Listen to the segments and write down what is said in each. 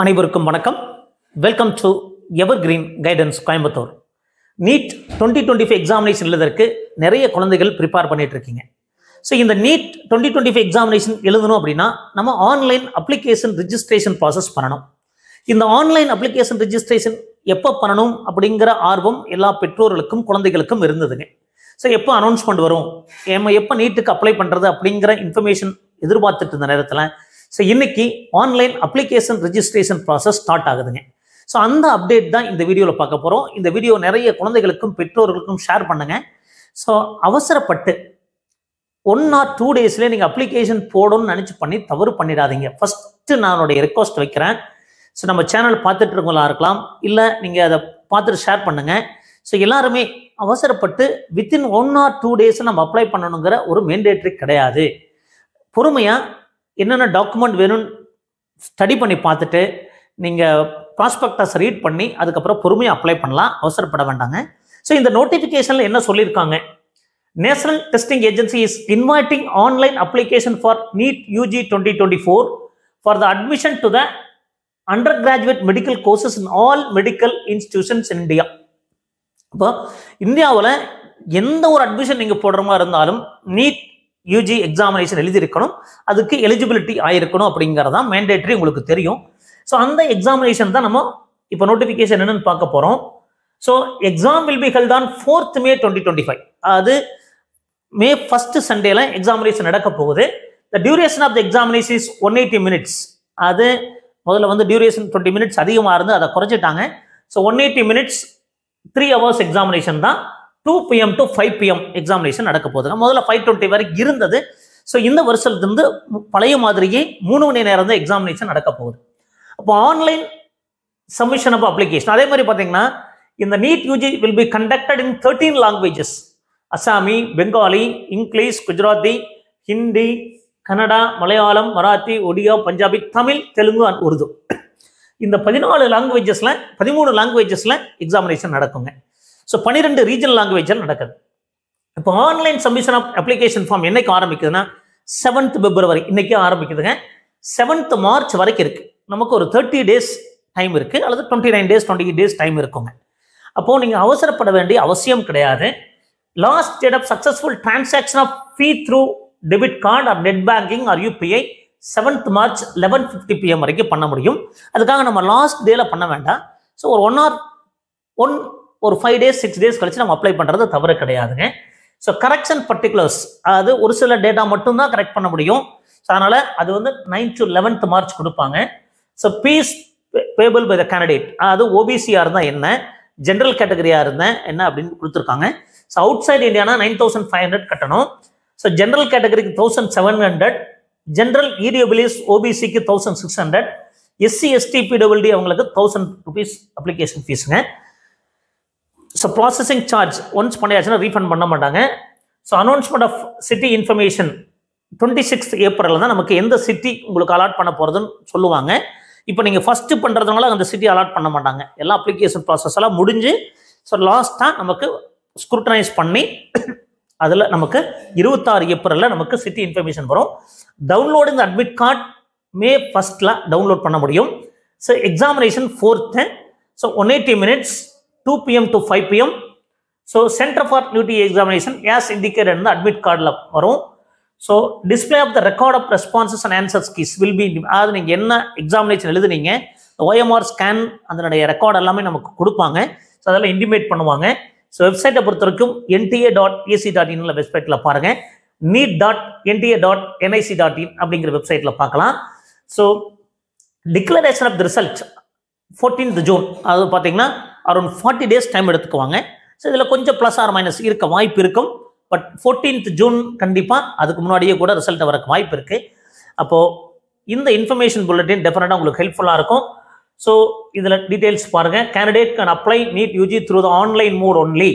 அனைவருக்கும் வணக்கம். Welcome to Evergreen Guidance Coimbatore. NEET 2025 examination எழுதுறதுக்கு நிறைய குழந்தைகள் ப்ரிப்பேர் பண்ணிட்டு இருக்கீங்க. ஸோ இந்த நீட் 2025 எக்ஸாமினேஷன் எழுதணும் அப்படின்னா நம்ம ஆன்லைன் அப்ளிகேஷன் ரிஜிஸ்ட்ரேஷன் ப்ராசஸ் பண்ணணும். இந்த ஆன்லைன் அப்ளிகேஷன் ரிஜிஸ்ட்ரேஷன் எப்போ பண்ணணும் அப்படிங்கிற ஆர்வம் எல்லா பெற்றோர்களுக்கும் குழந்தைகளுக்கும் இருந்ததுங்க. ஸோ எப்போ அனௌன்ஸ்மெண்ட் வரும், எப்போ நீட்டுக்கு அப்ளை பண்ணுறது அப்படிங்கிற இன்ஃபர்மேஷன் எதிர்பார்த்துட்டு இருந்த நேரத்தில் ஸோ இன்னைக்கு online application registration process start ஆகுதுங்க. ஸோ அந்த அப்டேட் தான் இந்த வீடியோவில் பார்க்க போகிறோம். இந்த வீடியோ நிறைய குழந்தைகளுக்கும் பெற்றோர்களுக்கும் ஷேர் பண்ணுங்க. ஸோ அவசரப்பட்டு 1 or 2 டேஸ்லேயே நீங்கள் அப்ளிகேஷன் போடணும்னு நினச்சி பண்ணி தவறு பண்ணிடாதீங்க. ஃபஸ்ட்டு நான் என்னுடைய ரெக்வஸ்ட் வைக்கிறேன். ஸோ நம்ம சேனல் பார்த்துட்டு இருக்கவங்களா இருக்கலாம், இல்லை நீங்கள் அதை பார்த்துட்டு ஷேர் பண்ணுங்கள். ஸோ எல்லாருமே அவசரப்பட்டு வித்தின் 1 or 2 டேஸ் நம்ம அப்ளை பண்ணணுங்கிற ஒரு மேண்டேட்ரி கிடையாது. பொறுமையாக என்னென்ன டாக்குமெண்ட் வேணும்னு ஸ்டடி பண்ணி பார்த்துட்டு நீங்கள் ப்ராஸ்பெக்டஸ் ரீட் பண்ணி அதுக்கப்புறம் பொறுமையாக அப்ளை பண்ணலாம், அவசரப்பட வேண்டாங்க. ஸோ இந்த நோட்டிஃபிகேஷனில் என்ன சொல்லியிருக்காங்க, National Testing Agency is inviting online application for NEET UG 2024 for the admission to the undergraduate medical courses in all medical institutions in India. இப்போ இந்தியாவில் எந்த ஒரு அட்மிஷன் நீங்கள் போடுற மாதிரி இருந்தாலும் நீட் யூஜி எக்ஸாமினேஷன் எழுதியிருக்கணும், அதுக்கு எலிஜிபிலிட்டி ஆயிருக்கணும் அப்படிங்கிறதா மேண்டேட்ரி, உங்களுக்கு தெரியும். ஸோ அந்த எக்ஸாமினேஷன் தான் நம்ம இப்போ நோட்டிஃபிகேஷன் என்னன்னு பார்க்க போகிறோம். So exam will be held on 4th May 2025. அது May 1st சண்டேல எக்ஸாமினேஷன் நடக்க போகுது. The duration of the examination is 180 minutes. அது முதல்ல வந்து டியூரேஷன் 20 minutes அதிகமாக இருந்து அதை குறைச்சிட்டாங்க. ஸோ 180 minutes 3 hours எக்ஸாமினேஷன் தான். 2 PM to 5 PM எக்ஸாமினேஷன் நடக்க போகுதுங்க. முதல்ல 5:20 வரைக்கும் இருந்தது. ஸோ இந்த வருஷத்துலேருந்து பழைய மாதிரியே 3 மணி நேரம் தான் எக்ஸாமினேஷன் நடக்க போகுது. அப்போ ஆன்லைன் சப்மிஷன் ஆஃப் அப்ளிகேஷன் அதே மாதிரி பார்த்தீங்கன்னா இந்த NEET UG will be conducted in 13 languages: Assami, Bengali, English, Gujarati, Hindi, Kannada, Malayalam, Marathi, Odia, Punjabi, Tamil, Telugu and Urdu. இந்த 13 லாங்குவேஜஸில் எக்ஸாமினேஷன் நடக்குங்க. ஸோ 12 ரீஜனல் லாங்குவேஜில் நடக்குது. இப்போ online submission of application form என்னைக்கு ஆரம்பிக்குதுன்னா 7th February இன்னைக்கு ஆரம்பிக்குதுங்க. 7th March வரைக்கும் இருக்கு. நமக்கு ஒரு 30 days டைம் இருக்கு, அல்லது 29 days 20 days டைம் இருக்குங்க. அப்போ நீங்க அவசரப்பட வேண்டிய அவசியம் கிடையாது. Last date of successful transaction of fee through debit card or net banking or UPI 7th March 11:50 PM வரைக்கும் பண்ண முடியும். அதுக்காக நம்ம லாஸ்ட் டேல பண்ண வேண்டாம். ஸோ ஒரு 5 days 6 days கழிச்சு நம்ம அப்ளை பண்றது தவறு கிடையாதுங்க. ஸோ கரெக்ஷன் பர்டிகுலர்ஸ், அது ஒரு சில டேட்டா மட்டும்தான் கரெக்ட் பண்ண முடியும். ஸோ அதனால அது வந்து 9th to 11th March கொடுப்பாங்க. So fees payable by the candidate, அது ஓபிசியா இருந்தா என்ன, ஜென்ரல் கேட்டகரியா இருந்தா என்ன அப்படின்னு கொடுத்துருக்காங்க. ஸோ அவுட் சைட் இந்தியானா 9,500 கட்டணும். ஸோ ஜென்ரல் கேட்டகரிக்கு 1,700, ஜென்ரல் இடபிள்யூஎஸ் ஓபிசிக்கு 1,600, SC ST PWD அவங்களுக்கு 1,000 rupees அப்ளிகேஷன் ஃபீஸுங்க. ஸோ ப்ராசஸிங் சார்ஜ் ஒன்ஸ் பண்ணியாச்சுன்னா ரீஃபண்ட் பண்ண மாட்டாங்க. So announcement of city information 26th April தான் நமக்கு எந்த சிட்டி உங்களுக்கு அலாட் பண்ண போகிறதுன்னு சொல்லுவாங்க. இப்போ நீங்கள் ஃபஸ்ட்டு பண்ணுறதுனால அந்த சிட்டி அலாட் பண்ண மாட்டாங்க. எல்லா அப்ளிகேஷன் ப்ராசஸ் எல்லாம் முடிஞ்சு ஸோ லாஸ்ட்டாக நமக்கு ஸ்க்ரூட்டனைஸ் பண்ணி அதில் நமக்கு 26 April நமக்கு சிட்டி இன்ஃபர்மேஷன் வரும். டவுன்லோடு இந்த admit card May 1st download பண்ண முடியும். So examination 4th. So 180 minutes 2 PM to 5 PM. So centre for duty examination as indicated இந்த அட்மிட் கார்டில் வரும். So display of the record of responses and answers keys will be, அதாவது நீங்கள் என்ன எக்ஸாமினேஷன் எழுதுனீங்க OMR ஸ்கேன் அதனுடைய ரெக்கார்ட் எல்லாமே நமக்கு கொடுப்பாங்க. ஸோ அதெல்லாம் இன்டிமேட் பண்ணுவாங்க. ஸோ வெப்சைட்டை பொறுத்த வரைக்கும் nta.ac.in வெப்சைட்டில் பாருங்கள், neet.nta.nic.in அப்படிங்கிற வெப்சைட்டில் பார்க்கலாம். So declaration of the result 14th June, அது பார்த்தீங்கன்னா அரௌண்ட் 40 days டைம் எடுத்துக்குவாங்க. ஸோ இதில் கொஞ்சம் ப்ளஸ் ஆர் மைனஸ் இருக்க வாய்ப்பு இருக்கும். பட் 14th June கண்டிப்பாக அதுக்கு முன்னாடியே கூட ரிசல்ட் வரக்கு வாய்ப்பு இருக்குது. அப்போது இந்த இன்ஃபர்மேஷன் புல்லட்டின் டெஃபினட்டாக உங்களுக்கு ஹெல்ப்ஃபுல்லாக இருக்கும். ஸோ இதில் டீட்டெயில்ஸ் பாருங்கள். Candidate can apply NEET UG through the online mode only.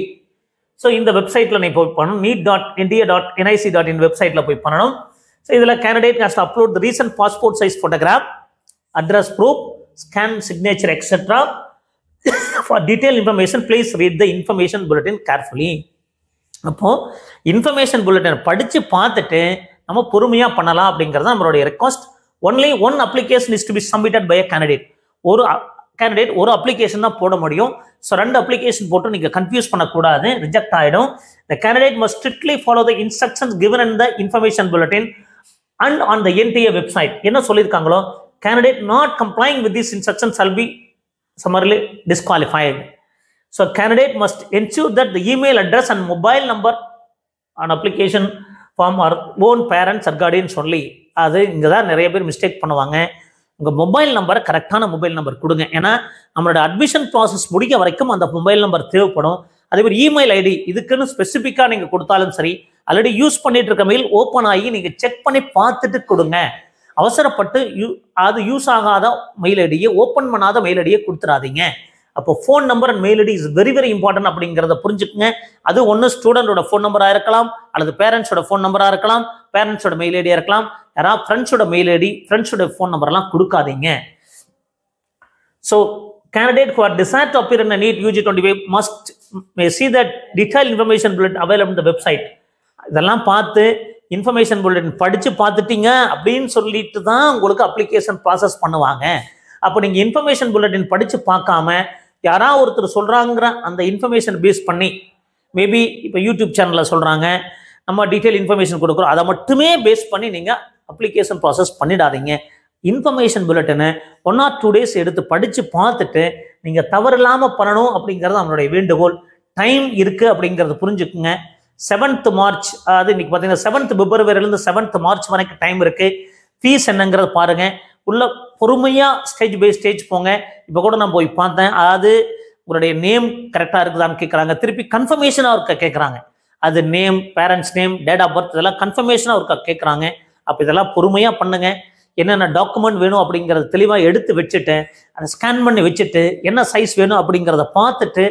So இந்த வெப்சைட்டில் நீங்கள் போய் பண்ணணும், neet.nta.nic.in வெப்சைட்டில் போய் பண்ணணும். ஸோ இதில் candidate has to upload the recent passport size photograph, address proof, scan signature etcetera. For detailed information, please read the information bulletin carefully. அப்போ இன்ஃபர்மேஷன் புல்லட்டின் படித்து பார்த்துட்டு நம்ம பொறுமையாக பண்ணலாம் அப்படிங்கிறது நம்மளுடைய request. Only one application is to be submitted by a candidate. ஒரு candidate ஒரு அப்ளிகேஷன் தான் போட முடியும். ஸோ 2 அப்ளிகேஷன் போட்டு நீங்கள் கன்ஃபியூஸ் பண்ணக்கூடாது, ரிஜெக்ட் ஆகிடும். The candidate must strictly follow the instructions given in the information bulletin and on the NTA website. என்ன சொல்லியிருக்காங்களோ, candidate not complying with this instruction shall be summarily disqualified. So candidate must ensure that the email address and mobile number on application form are own parents or guardians only. அது இங்கே தான் நிறைய பேர் mistake பண்ணுவாங்க. உங்கள் mobile நம்பரை கரெக்டான mobile number கொடுங்க. ஏன்னா நம்மளோட அட்மிஷன் ப்ராசஸ் முடிக்க வரைக்கும் அந்த மொபைல் நம்பர் தேவைப்படும். அதே மாதிரி இமெயில் ஐடி இதுக்குன்னு ஸ்பெசிஃபிக்காக நீங்கள் கொடுத்தாலும் சரி, ஆல்ரெடி யூஸ் பண்ணிட்டு இருக்க மெயில் ஓப்பன் ஆகி நீங்கள் செக் பண்ணி பார்த்துட்டு கொடுங்க. அவசரப்பட்டு அது யூஸ் ஆகாத மெயில் ஐடியை, ஓப்பன் பண்ணாத மெயில் ஐடியை கொடுத்துடாதீங்க. அப்போ phone number and mail ID is very very important அப்படிங்கிறத புரிஞ்சுக்குங்க. அது ஒன்று ஸ்டூடெண்டோட ஃபோன் நம்பராக இருக்கலாம், அல்லது பேரண்ட்ஸோட ஃபோன் நம்பராக இருக்கலாம், பேரண்ட்ஸோட மெயில் ஐடியாக இருக்கலாம். யாராவது ஃப்ரெண்ட்ஸோட மெயில் ஐடி, ஃப்ரெண்ட்ஸோட ஃபோன் நம்பர்லாம் கொடுக்காதீங்க. So candidate who are desired to appear in a NEET UG 25 must may see that detailed information bulletin available on the website. இதெல்லாம் பார்த்து இன்ஃபர்மேஷன் புல்லட்டின் படித்து பார்த்துட்டீங்க அப்படின்னு சொல்லிட்டு தான் உங்களுக்கு அப்ளிகேஷன் ப்ராசஸ் பண்ணுவாங்க. அப்போ நீங்கள் இன்ஃபர்மேஷன் புல்லட்டின் படித்து பார்க்காம யாராவது ஒருத்தர் சொல்கிறாங்கிற அந்த இன்ஃபர்மேஷன் பேஸ் பண்ணி, மேபி இப்போ யூடியூப் சேனலில் சொல்கிறாங்க, நம்ம டீட்டெயில் இன்ஃபர்மேஷன் கொடுக்குறோம், அதை மட்டுமே பேஸ் பண்ணி நீங்கள் அப்ளிகேஷன் ப்ராசஸ் பண்ணிடாதீங்க. இன்ஃபர்மேஷன் புல்லட்டினை 1 or 2 days எடுத்து படித்து பார்த்துட்டு நீங்கள் தவறு இல்லாமல் பண்ணணும் அப்படிங்கிறது நம்மளுடைய வேண்டுகோள். டைம் இருக்குது அப்படிங்கிறத புரிஞ்சுக்குங்க. 7th March, அது இன்னைக்கு பார்த்தீங்கன்னா 7th February 7th March வரைக்கும் டைம் இருக்குது. ஃபீஸ் என்னங்கிறத பாருங்கள். உள்ள பொறுமையாக ஸ்டேஜ் பை ஸ்டேஜ் போங்க. இப்போ கூட நான் போய் பார்த்தேன், அதாவது உங்களுடைய நேம் கரெக்டாக இருக்குதான்னு கேட்குறாங்க, திருப்பி கன்ஃபர்மேஷனாக இருக்க கேட்குறாங்க. அது name, parents name, date of birth இதெல்லாம் கன்ஃபர்மேஷனாக இருக்க கேட்குறாங்க. அப்போ இதெல்லாம் பொறுமையாக பண்ணுங்க. என்னென்ன டாக்குமெண்ட் வேணும் அப்படிங்கிறத தெளிவாக எடுத்து வச்சுட்டு, அதை ஸ்கேன் பண்ணி வச்சுட்டு, என்ன சைஸ் வேணும் அப்படிங்கிறத பார்த்துட்டு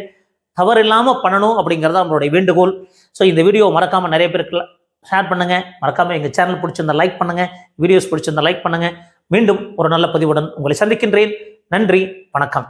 தவறு இல்லாமல் பண்ணணும் அப்படிங்கிறத நம்மளுடைய வேண்டுகோள். ஸோ இந்த வீடியோ மறக்காமல் நிறைய பேருக்கு ஷேர் பண்ணுங்கள். மறக்காமல் எங்கள் சேனல் பிடிச்சிருந்தா லைக் பண்ணுங்கள், வீடியோஸ் பிடிச்சிருந்தா லைக் பண்ணுங்கள். மீண்டும் ஒரு நல்ல பதிவுடன் உங்களை சந்திக்கின்றேன். நன்றி, வணக்கம்.